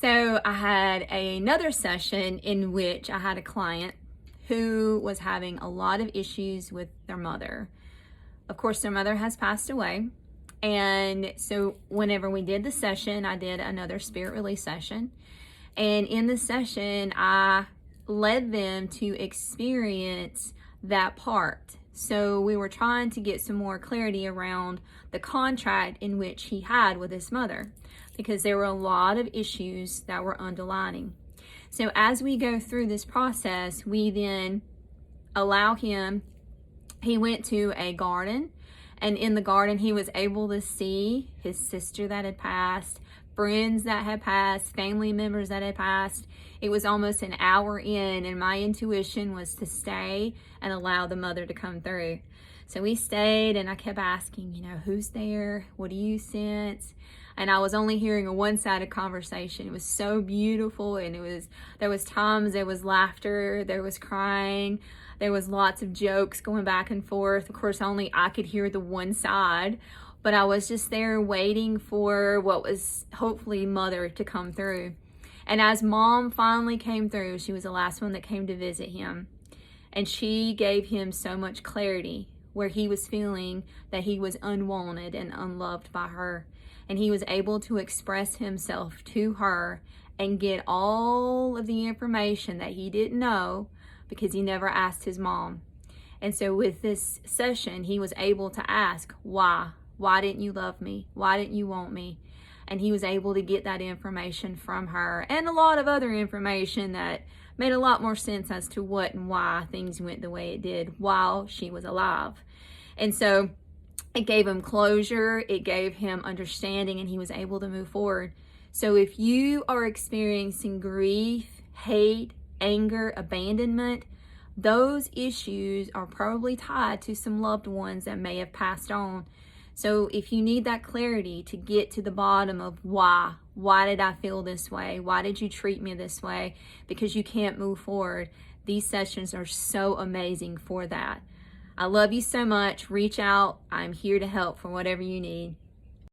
So I had another session in which I had a client who was having a lot of issues with their mother. Of course, their mother has passed away. And so whenever we did the session, I did another spirit release session. And in the session, I led them to experience that part. So we were trying to get some more clarity around the contract in which he had with his mother, because there were a lot of issues that were underlining. So as we go through this process, we then allow him, he went to a garden, and in the garden he was able to see his sister that had passed, friends that had passed, family members that had passed. It was almost an hour in, and my intuition was to stay and allow the mother to come through. So we stayed, and I kept asking, who's there? What do you sense? And I was only hearing a one-sided conversation. It was so beautiful, and there was times there was laughter, there was crying, there was lots of jokes going back and forth. Of course, only I could hear the one side, but I was just there waiting for what was hopefully mother to come through. And as mom finally came through, she was the last one that came to visit him. And she gave him so much clarity where he was feeling that he was unwanted and unloved by her. And he was able to express himself to her and get all of the information that he didn't know because he never asked his mom. And so with this session, he was able to ask, why? Why didn't you love me? Why didn't you want me? And he was able to get that information from her, and a lot of other information that made a lot more sense as to what and why things went the way it did while she was alive. And so it gave him closure, it gave him understanding, and he was able to move forward. So if you are experiencing grief, hate, anger, abandonment, those issues are probably tied to some loved ones that may have passed on. So if you need that clarity to get to the bottom of why did I feel this way? Why did you treat me this way? Because you can't move forward. These sessions are so amazing for that. I love you so much. Reach out. I'm here to help for whatever you need.